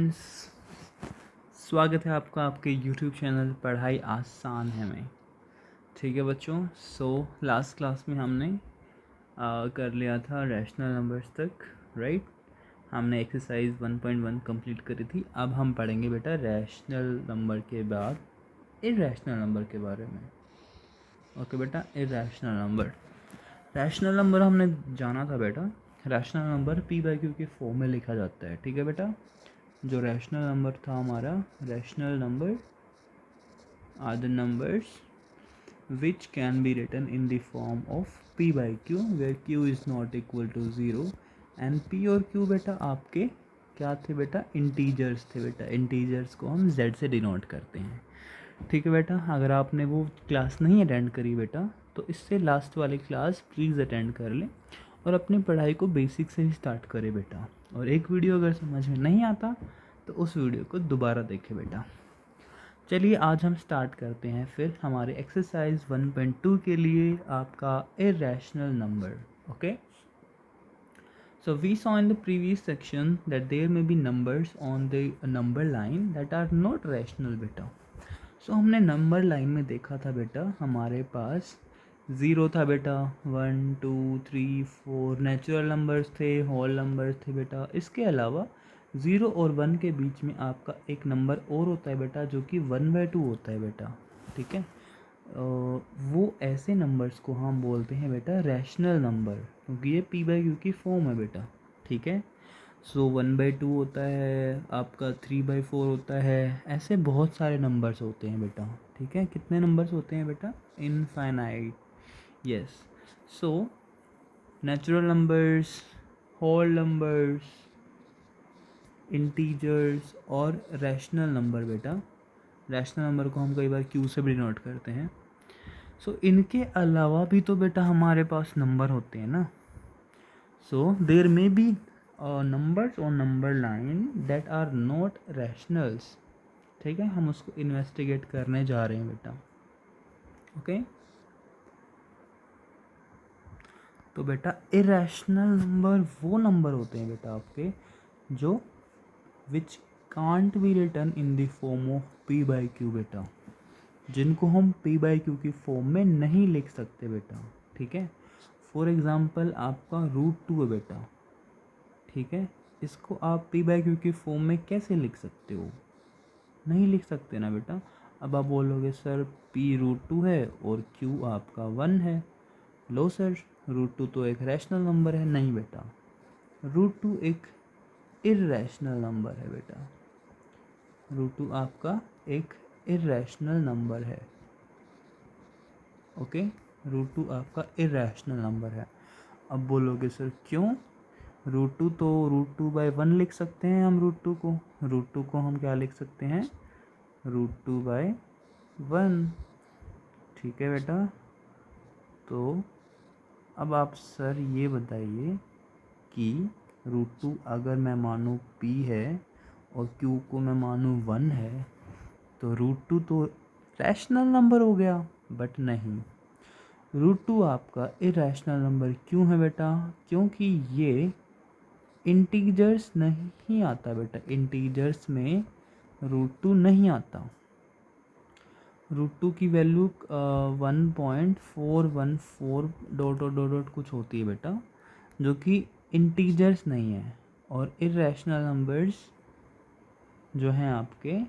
Friends, स्वागत है आपका आपके YouTube चैनल पढ़ाई आसान है में। ठीक है बच्चों, लास्ट क्लास में हमने कर लिया था रैशनल नंबर्स तक, राइट। हमने एक्सरसाइज 1.1 कंप्लीट करी थी। अब हम पढ़ेंगे बेटा रैशनल नंबर के बाद इरैशनल नंबर के बारे में। ओके बेटा, रैशनल नंबर हमने जाना था बेटा। रैशनल नंबर P/Q के फॉर्म में लिखा जाता है। ठीक है बेटा, जो रैशनल नंबर था हमारा, rational number are the numbers which can be written in the form of P/Q where Q is not equal to 0 and P और Q बेटा आपके क्या थे बेटा, इंटीजर्स थे बेटा। इंटीजर्स को हम Z से डिनोट करते हैं। ठीक है बेटा, अगर आपने वो क्लास नहीं अटेंड करी बेटा तो इससे लास्ट वाली क्लास प्लीज़ अटेंड कर लें और अपनी पढ़ाई को बेसिक से ही स्टार्ट करें बेटा। और एक वीडियो अगर समझ में नहीं आता तो उस वीडियो को दोबारा देखें बेटा। चलिए आज हम स्टार्ट करते हैं फिर हमारे एक्सरसाइज 1.2 के लिए आपका irrational number. Okay, so we saw in the previous section that there may be numbers on the number line that are not rational बेटा। सो हमने नंबर लाइन में देखा था बेटा, हमारे पास 0 था बेटा, 1 2 3 4 नेचुरल नंबर्स थे, होल नंबर्स थे बेटा। इसके अलावा 0 और 1 के बीच में आपका एक नंबर और होता है बेटा जो कि 1/2 होता है बेटा। ठीक है, वो ऐसे नंबर्स को हम बोलते हैं बेटा रैशनल नंबर, क्योंकि ये P/Q की फॉर्म है बेटा। ठीक है, सो 1/2 होता है आपका, 3/4 होता है, ऐसे बहुत सारे नंबर्स होते हैं बेटा। ठीक है, कितने नंबर्स होते हैं बेटा, infinite. Yes, so natural numbers, whole numbers, integers और रैशनल नंबर बेटा। रैशनल नंबर को हम कई बार Q से भी डिनोट करते हैं। सो इनके अलावा भी तो बेटा हमारे पास नंबर होते हैं ना। So there may be numbers on number line that are not rationals। ठीक है, हम उसको इन्वेस्टिगेट करने जा रहे हैं बेटा। ओके, तो बेटा इरेशनल नंबर वो नंबर होते हैं बेटा आपके जो which can't be written in the form of P/Q बेटा, जिनको हम P/Q की फॉर्म में नहीं लिख सकते बेटा। ठीक है, फॉर एग्जांपल आपका √2 है बेटा। ठीक है, इसको आप P/Q की फॉर्म में कैसे लिख सकते हो, नहीं लिख सकते ना बेटा। अब आप बोलोगे सर P√2 है और Q आपका 1 है। लो सर, √2 तो एक रैशनल नंबर है। नहीं बेटा, √2 एक इरैशनल नंबर है बेटा। √2 आपका एक इरैशनल नंबर है। ओके, √2 आपका इरैशनल नंबर है। अब बोलोगे सर क्यों, √2 तो √2/1 लिख सकते हैं हम। √2 को हम क्या लिख सकते हैं, √2/1। ठीक है बेटा, तो अब आप सर ये बताइए कि √2 अगर मैं मानूँ P है और Q को मैं मानूँ 1 है तो √2 तो रैशनल नंबर हो गया। बट नहीं, √2 आपका इरैशनल नंबर क्यों है बेटा, क्योंकि ये इंटीजर्स नहीं आता बेटा। इंटीजर्स में √2 नहीं आता। √2 की value 1.414 dot dot dot dot कुछ होती है बेटा, जो कि इंटीजर्स नहीं है। और इरैशनल नंबर्स जो हैं आपके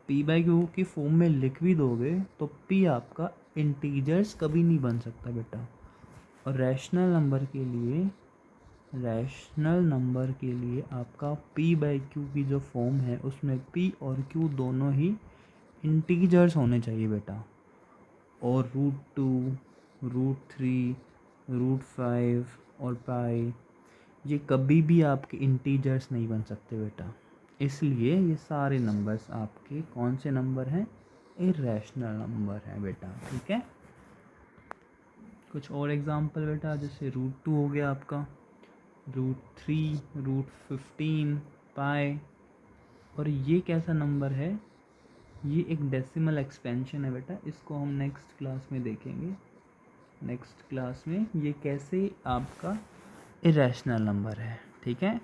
P/Q की फॉर्म में लिख भी दोगे तो P आपका इंटीजर्स कभी नहीं बन सकता बेटा। और रैशनल नंबर के लिए आपका P/Q की जो फॉर्म है उसमें P और Q दोनों ही इंटीजर्स होने चाहिए बेटा। और √2, √3, √5 और पाई ये कभी भी आपके इंटीजर्स नहीं बन सकते बेटा। इसलिए ये सारे नंबर्स आपके कौन से नंबर हैं, इरैशनल नंबर हैं बेटा। ठीक है, कुछ और एग्जांपल बेटा, जैसे √2 हो गया आपका, √3, √15, पाई। और ये कैसा नंबर है, ये एक डेसिमल एक्सपेंशन है बेटा। इसको हम नेक्स्ट क्लास में देखेंगे। नेक्स्ट क्लास में ये कैसे आपका इरैशनल नंबर है। ठीक है,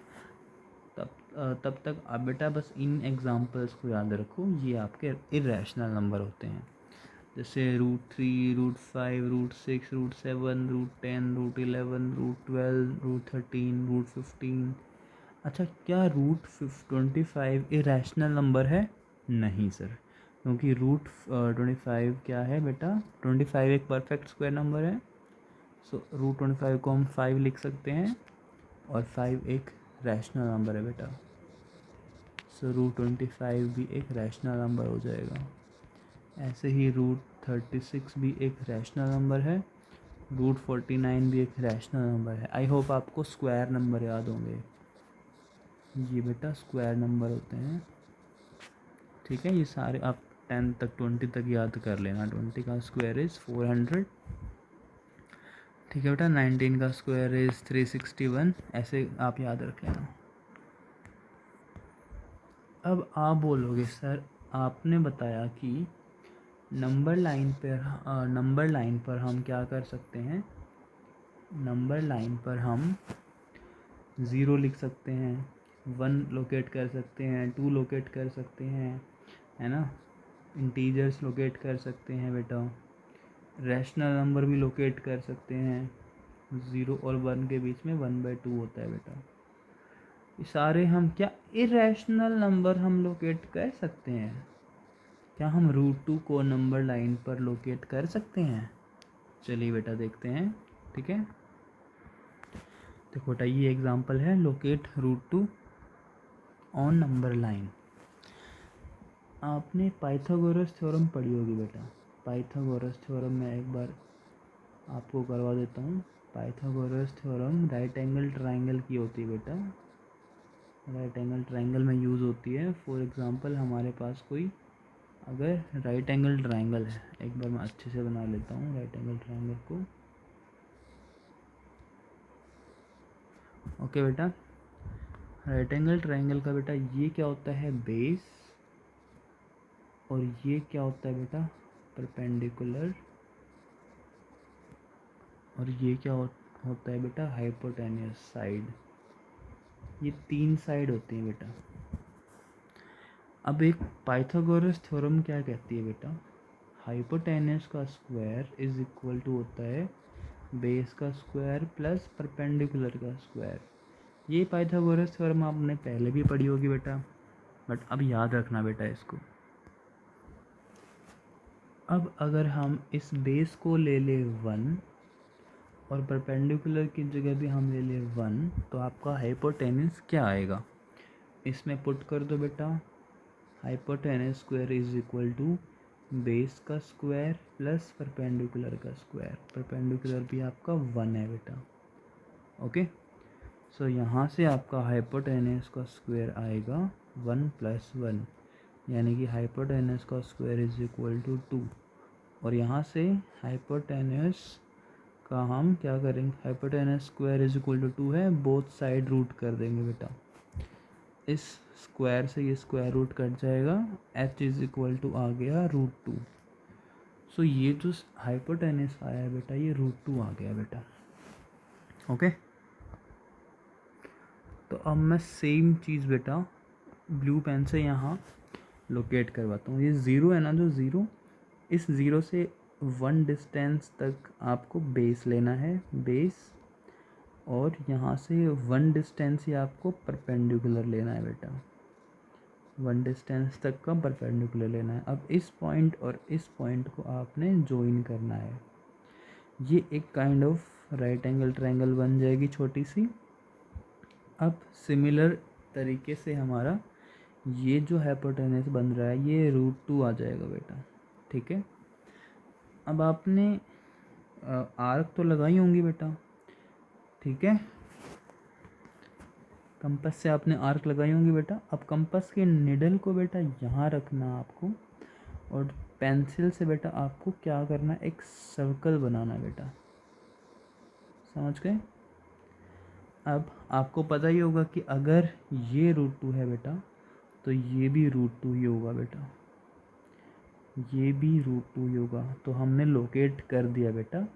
तब तब तक आप बेटा बस इन एग्जांपल्स को याद रखो, ये आपके इरेशनल नंबर होते हैं। जैसे √3, √5, √6, √7, √10, √11, √12, √13, √15। अच्छा, क्या √25 इरेशनल नंबर है? नहीं सर, क्योंकि √25 क्या है बेटा? 25 एक परफेक्ट स्क्वायर नंबर है। सो √25 को हम 5 लिख सकते हैं और 5 एक रैशनल नंबर है बेटा। सो √25 भी एक रैशनल नंबर हो जाएगा। ऐसे ही √36 भी एक रैशनल नंबर है, √49 भी एक रैशनल नंबर है। आई होप आपको स्क्वायर नंबर याद होंगे, ये बेटा स्क्वायर नंबर होते हैं। ठीक है, ये सारे आप 10 तक 20 तक याद कर लेना। 20 का स्क्वायर इज़ 400। ठीक है बेटा, 19 का स्क्वायर इज़ 361। ऐसे आप याद रख लेना। अब आप बोलोगे सर आपने बताया कि नंबर लाइन पर हम क्या कर सकते हैं? नंबर लाइन पर हम 0 लिख सकते हैं, 1 लोकेट कर सकते हैं, 2 लोकेट कर सकते हैं, है ना, इंटीजर्स लोकेट कर सकते हैं बेटा, रैशनल नंबर भी लोकेट कर सकते हैं। 0 और 1 के बीच में 1/2 होता है बेटा। ये सारे हम क्या इरेशनल नंबर हम लोकेट कर सकते हैं? क्या हम √2 को नंबर लाइन पर लोकेट कर सकते हैं? चलिए बेटा देखते हैं। ठीक है, देखो बेटा ये एग्जांपल है, लोकेट √2 ऑन नंबर लाइन। आपने पाइथागोरस थ्योरम पढ़ी होगी बेटा। पाइथागोरस थ्योरम मैं एक बार आपको करवा देता हूँ। Pythagoras theorem right angle triangle की होती है बेटा। राइट एंगल ट्राइंगल में यूज़ होती है। फॉर एग्जांपल हमारे पास कोई अगर राइट एंगल ट्राइंगल है, एक बार मैं अच्छे से बना लेता हूँ राइट एंगल ट्राइंगल को। ओके बेटा, राइट एंगल ट्राइंगल का बेटा ये क्या होता है? बेस। और ये क्या होता है बेटा? परपेंडिकुलर। और ये क्या होता है बेटा? Hypotenuse side. ये 3 साइड होती है बेटा। अब एक पाइथागोरस थ्योरम क्या कहती है बेटा? हाइपोटेन्यूस का स्क्वायर इज इक्वल टू होता है बेस का स्क्वायर प्लस परपेंडिकुलर का स्क्वायर। ये पाइथागोरस थ्योरम आपने पहले भी पढ़ी होगी बेटा, बट अब याद रखना बेटा इसको। अब अगर हम इस बेस को ले ले 1 और परपेंडिकुलर की जगह भी हम ले ले 1, तो आपका हाइपोटेन्यूस क्या आएगा? इसमें पुट कर दो बेटा, hypotenuse square is equal to base का स्क्वायर प्लस परपेंडिकुलर का स्क्वायर। परपेंडिकुलर भी आपका 1 है बेटा। ओके, सो यहाँ से आपका हाइपोटेन्यूस का स्क्वायर आएगा 1 + 1, यानी कि हाइपोटेन्यूस का स्क्वायर इज इक्वल टू 2। और यहाँ से हाइपोटेन्यूस का हम क्या करेंगे? Hypotenuse square is equal to 2 है, बोथ साइड रूट कर देंगे बेटा। इस स्क्वायर से ये स्क्वायर रूट कट जाएगा, h इज इक्वल टू आ गया √2। सो ये जो हाइपोटेन्यूस आया है बेटा, ये √2 आ गया बेटा। ओके, तो अब मैं सेम चीज़ बेटा ब्लू पेन से यहाँ लोकेट करवाता हूँ। ये 0 है ना, जो 0, इस 0 से 1 डिस्टेंस तक आपको बेस लेना है, बेस। और यहाँ से 1 डिस्टेंस ही आपको परपेंडिकुलर लेना है बेटा। 1 डिस्टेंस तक का परपेंडिकुलर लेना है। अब इस पॉइंट और इस पॉइंट को आपने ज्वाइन करना है। ये एक kind of right angle triangle बन जाएगी छोटी सी। अब सिमिलर तरीके से हमारा ये जो हाइपोटेन्यूस बन रहा है, ये √2 आ जाएगा बेटा। ठीक है, अब आपने आर्क तो लगाई होंगी बेटा। ठीक है, कंपास से आपने आर्क लगाई होंगी बेटा। अब कंपास के निडल को बेटा यहाँ रखना आपको, और पेंसिल से बेटा आपको क्या करना है? एक सर्कल बनाना है बेटा। समझ गए? अब आपको पता ही होगा कि अगर ये √2 है बेटा, तो ये भी √2 ही होगा बेटा। ये भी √2 ही होगा। तो हमने लोकेट कर दिया बेटा,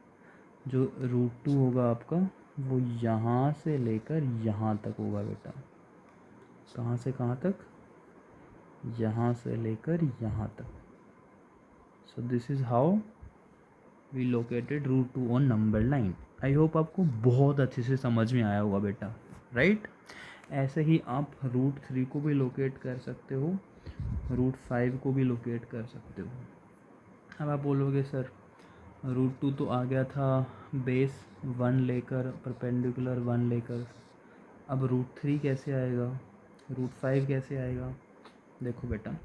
जो √2 होगा आपका वो यहाँ से लेकर यहाँ तक होगा बेटा। कहाँ से कहाँ तक, यहाँ से लेकर यहाँ तक। So this is how we located root 2 on number line. I hope आपको बहुत अच्छे से समझ में आया होगा बेटा, राइट। ऐसे ही आप रूट 3 को भी लोकेट कर सकते हो, रूट 5 को भी लोकेट कर सकते हो। अब आप बोलोगे सर रूट 2 तो आ गया था बेस 1 लेकर, परपेंडिकुलर 1 लेकर, अब रूट 3 कैसे आएगा, रूट 5 कैसे आएगा। देखो बेटा,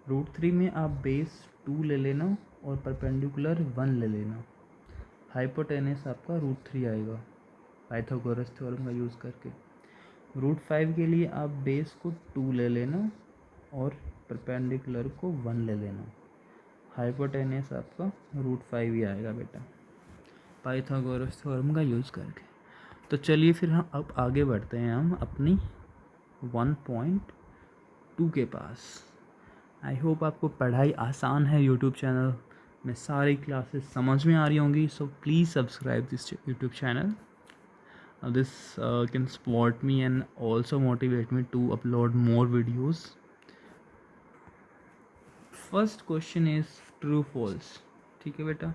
रूट 3 में आप बेस 2 ले लेना और परपेंडिकुलर 1 ले लेना, हाइपोटेनस आपका रूट 3 आएगा पाइथागोरस थ्योरम का यूज़ करके। रूट 5 के लिए आप बेस को 2 ले लेना और परपेंडिकुलर को 1 ले लेना, हाइपोटेनस आपका रूट 5 ही आएगा बेटा पाइथागोरस थ्योरम का यूज़ करके। तो चलिए फिर हम अब आगे बढ़ते हैं हम अपनी 1.2 के पास। आई होप आपको पढ़ाई आसान है, यूट्यूब चैनल में सारी क्लासेस समझ में आ रही होंगी। So please subscribe this YouTube channel. This can support me and also motivate me to upload more videos. First question is true false। ठीक है बेटा,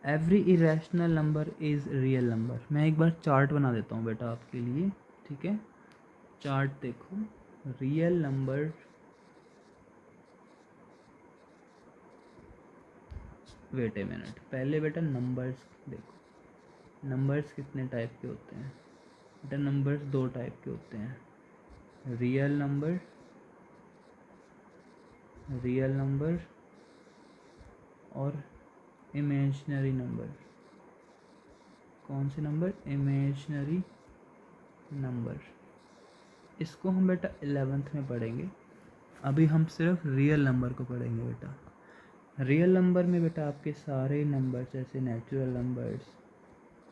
every irrational number is real number. मैं एक बार चार्ट बना देता हूँ बेटा आपके लिए, ठीक है। चार्ट देखो, real number, wait a minute, पहले बेटा नंबर्स देखो, नंबर्स कितने टाइप के होते हैं बेटा। नंबर्स 2 टाइप के होते हैं, रियल नंबर, रियल नंबर और इमेजिनरी नंबर। कौन से नंबर, इमेजिनरी नंबर। इसको हम बेटा 11th में पढ़ेंगे, अभी हम सिर्फ रियल नंबर को पढ़ेंगे बेटा। रियल नंबर में बेटा आपके सारे नंबर जैसे natural numbers,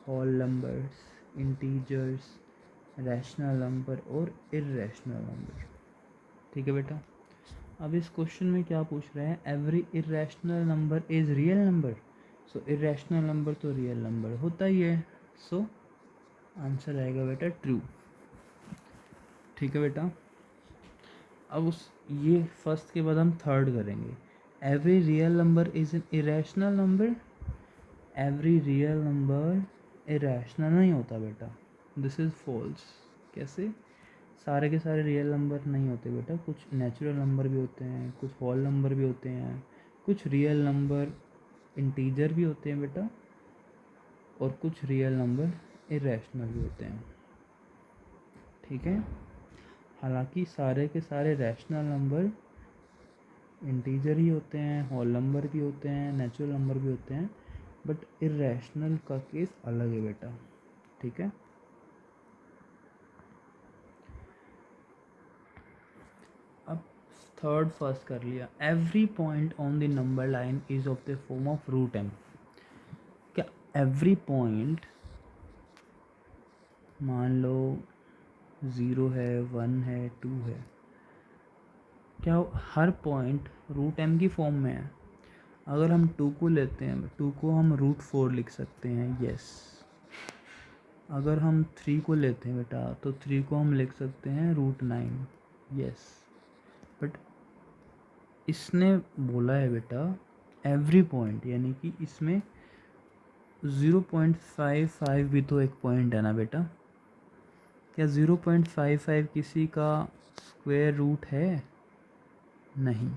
whole numbers, integers, rational number और इर्रेशनल नंबर। ठीक है बेटा। अब इस क्वेश्चन में क्या पूछ रहे हैं, every irrational number is real number. So irrational number तो रियल नंबर होता ही है, सो आंसर आएगा बेटा ट्रू। ठीक है बेटा। अब उस ये फर्स्ट के बाद हम थर्ड करेंगे, every real number is an irrational number. Every real number irrational नहीं होता बेटा, दिस इज़ फॉल्स। कैसे, सारे के सारे रियल नंबर नहीं होते बेटा, कुछ नेचुरल नंबर भी होते हैं, कुछ होल नंबर भी होते हैं, कुछ रियल नंबर इंटीजर भी होते हैं बेटा, और कुछ रियल नंबर इरेशनल भी होते हैं। ठीक है। हालांकि सारे के सारे रैशनल नंबर इंटीजर ही होते हैं, होल नंबर भी होते हैं, नेचुरल नंबर भी होते हैं, बट इरेशनल का केस अलग है बेटा। ठीक है। अब थर्ड फर्स्ट कर लिया, every point on the number line is of the form of root m. क्या एवरी पॉइंट, मान लो 0 है, 1 है, 2 है, क्या हर पॉइंट रूट एम की फॉर्म में है। अगर हम 2 को लेते हैं, 2 को हम रूट 4 लिख सकते हैं, यस। अगर हम 3 को लेते हैं बेटा, तो 3 को हम लिख सकते हैं रूट 9, यस। बट इसने बोला है बेटा एवरी पॉइंट, यानी कि इसमें 0.55 भी तो एक पॉइंट है ना बेटा। क्या 0.55 किसी का स्क्वायर रूट है? नहीं।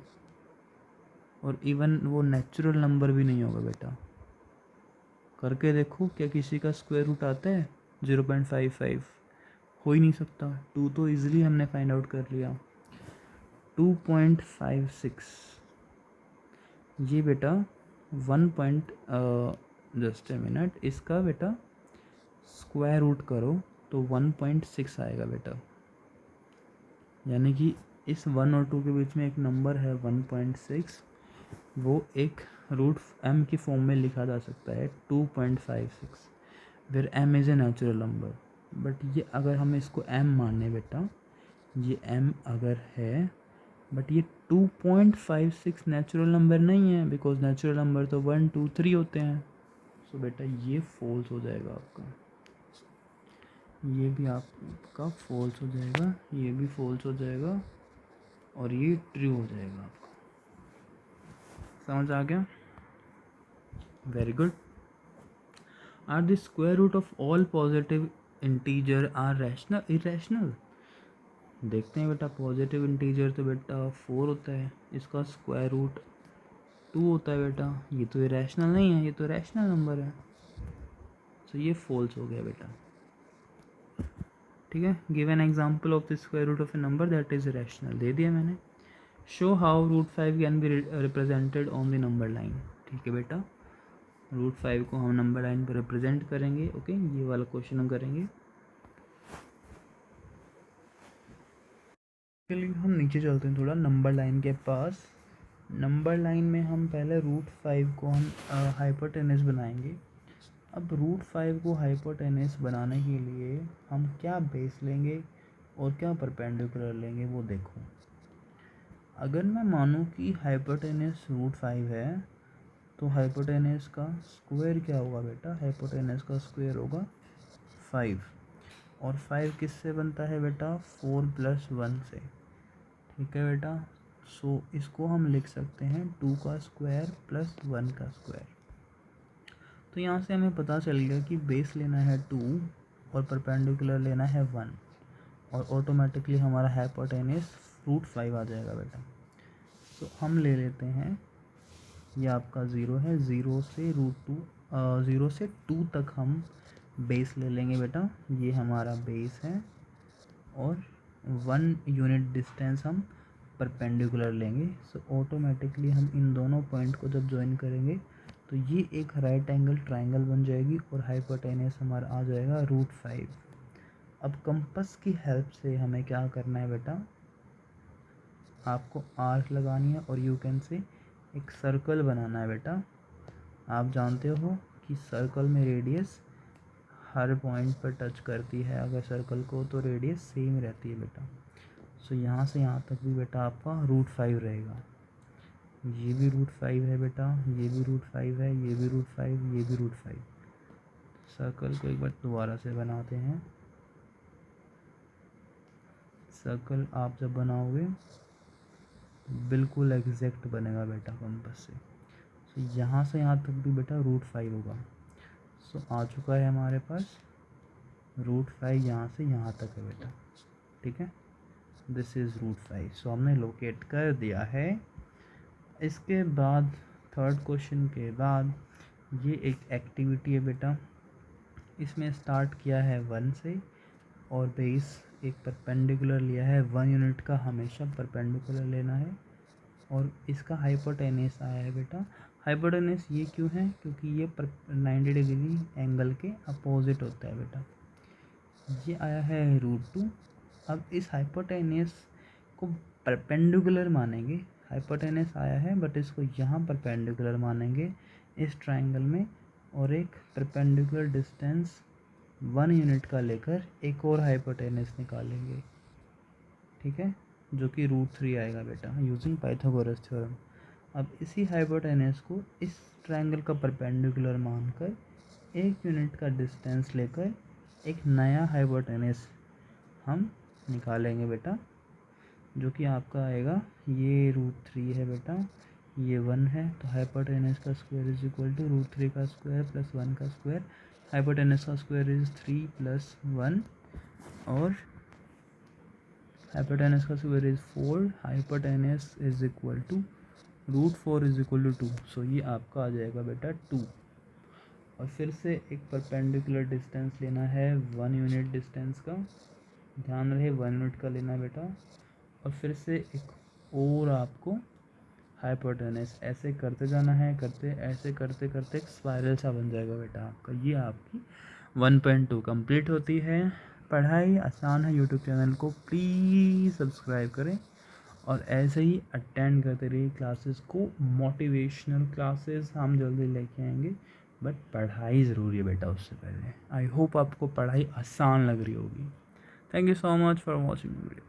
और इवन वो नेचुरल नंबर भी नहीं होगा बेटा। करके देखो, क्या किसी का स्क्वायर रूट आता है 0.55? हो ही नहीं सकता। 2 तो इजीली हमने फाइंड आउट कर लिया। 2.56 ये बेटा 1 जस्ट ए मिनट, इसका बेटा स्क्वायर रूट करो तो 1.6 आएगा बेटा। यानी कि इस 1 और 2 के बीच में एक नंबर है 1.6, वो एक रूट m की फॉर्म में लिखा जा सकता है 2.56, where m is a natural number. But ये अगर हम इसको m माने बेटा, ये m अगर है, बट ये 2.56 नेचुरल नंबर नहीं है, बिकॉज नेचुरल नंबर तो 1, 2, 3 होते हैं। सो बेटा ये फॉल्स हो जाएगा आपका। ये भी आपका फॉल्स हो जाएगा, ये भी फॉल्स हो जाएगा और ये ट्रू हो जाएगा। आपका समझ आ गया? Very good. Are the square root of all positive integer are rational irrational? देखते हैं बेटा, पॉजिटिव इंटीजर तो बेटा 4 होता है, इसका स्क्वायर रूट 2 होता है बेटा, ये तो इरेशनल नहीं है, ये तो रैशनल नंबर है। तो ये फॉल्स हो गया बेटा। ठीक है, give an example of the square root of a number that is rational, दे दिया मैंने। Show how root 5 can be represented on the number line. ठीक है बेटा, रूट 5 को हम नंबर लाइन पर रिप्रेजेंट करेंगे। ओके, ये वाला क्वेश्चन हम करेंगे। चलिए हम नीचे चलते हैं थोड़ा नंबर लाइन के पास। नंबर लाइन में हम पहले रूट 5 को हम हाइपोटेनस बनाएंगे। अब रूट 5 को हाइपोटेनस बनाने के लिए हम क्या बेस लेंगे और क्या परपेंडिकुलर लेंगे वो देखो। अगर मैं मानूं कि हाइपोटेनस रूट 5 है तो हाइपोटेनस का स्क्वायर क्या होगा बेटा? हाइपोटेनस का स्क्वायर होगा 5, और 5 किससे बनता है बेटा? 4 + 1 से। ठीक है बेटा, सो इसको हम लिख सकते हैं 2 का स्क्वायर प्लस 1 का स्क्वायर। तो यहाँ से हमें पता चल गया कि बेस लेना है 2 और परपेंडिकुलर लेना है 1, और ऑटोमेटिकली हमारा हाइपोटेनस रूट 5 आ जाएगा बेटा। तो हम ले लेते हैं, ये आपका 0 है, 0 से रूट 2, 0 से 2 तक हम बेस ले लेंगे बेटा, ये हमारा बेस है, और 1 यूनिट डिस्टेंस हम परपेंडिकुलर लेंगे। सो ऑटोमेटिकली हम इन दोनों पॉइंट को जब ज्वाइन करेंगे तो ये एक राइट एंगल ट्राइंगल बन जाएगी और हाइपोटेनस हमारा आ जाएगा रूट 5। अब कंपास की हेल्प से हमें क्या करना है बेटा? आपको आर्क लगानी है और यू कैन से एक सर्कल बनाना है बेटा। आप जानते हो कि सर्कल में रेडियस हर पॉइंट पर टच करती है, अगर सर्कल को, तो रेडियस सेम रहती है बेटा। सो यहाँ से यहाँ तक भी बेटा आपका रूट 5 रहेगा। ये भी रूट 5 है बेटा, ये भी रूट 5 है, ये भी रूट 5, ये भी रूट 5। सर्कल को एक बार दोबारा से बनाते हैं। सर्कल आप जब बनाओगे बिल्कुल एग्जैक्ट बनेगा बेटा कंपास से। सो यहाँ से यहाँ तक भी बेटा रूट 5 होगा। सो आ चुका है हमारे पास रूट 5, यहाँ से यहाँ तक है बेटा। ठीक है, दिस इज़ रूट 5। सो हमने लोकेट कर दिया है। इसके बाद थर्ड क्वेश्चन के बाद ये एक एक्टिविटी है बेटा, इसमें स्टार्ट किया है 1 से और बेस एक परपेंडिकुलर लिया है 1 यूनिट का, हमेशा परपेंडिकुलर लेना है, और इसका हाइपोटेनस आया है बेटा। हाइपोटेनस ये क्यों है? क्योंकि ये 90 डिग्री एंगल के अपोजिट होता है बेटा। ये आया है रूट 2। अब इस हाइपोटेनस को परपेंडिकुलर मानेंगे। हाइपोटेनस आया है बट इसको यहाँ परपेंडिकुलर मानेंगे इस ट्राइंगल में, और एक परपेंडिकुलर डिस्टेंस 1 यूनिट का लेकर एक और हाइपोटेनस निकालेंगे। ठीक है, जो कि रूट 3 आएगा बेटा, यूजिंग पाइथागोरस थ्योरम। अब इसी हाइपोटेनस को इस ट्राइंगल का परपेंडिकुलर मानकर 1 यूनिट का डिस्टेंस लेकर एक नया हाइपोटेनस हम निकालेंगे बेटा, जो कि आपका आएगा, ये रूट 3 है बेटा, ये 1 है, तो हाइपोटेनस का square is equal to root 3 का स्क्वायर प्लस 1 का स्क्वायर। हाइपोटेनस का स्क्वायर इज 3 + 1, और हाइपोटेनस का square is 4। Hypotenuse is equal to root 4 is equal to 2। So ये आपका आ जाएगा बेटा 2। और फिर से एक परपेंडिकुलर डिस्टेंस लेना है 1 यूनिट डिस्टेंस का, ध्यान रहे 1 यूनिट का लेना है बेटा, और फिर से एक और आपको हाइपोटेनस ऐसे करते जाना है, ऐसे करते करते एक स्पाइरल सा बन जाएगा बेटा आपका। ये आपकी 1.2 कंप्लीट होती है। पढ़ाई आसान है यूट्यूब चैनल को प्लीज़ सब्सक्राइब करें और ऐसे ही अटेंड करते रहिए क्लासेस को। मोटिवेशनल क्लासेस हम जल्दी लेके आएंगे, बट पढ़ाई ज़रूरी है बेटा उससे पहले। आई होप आपको पढ़ाई आसान लग रही होगी। Thank you so much for watching video.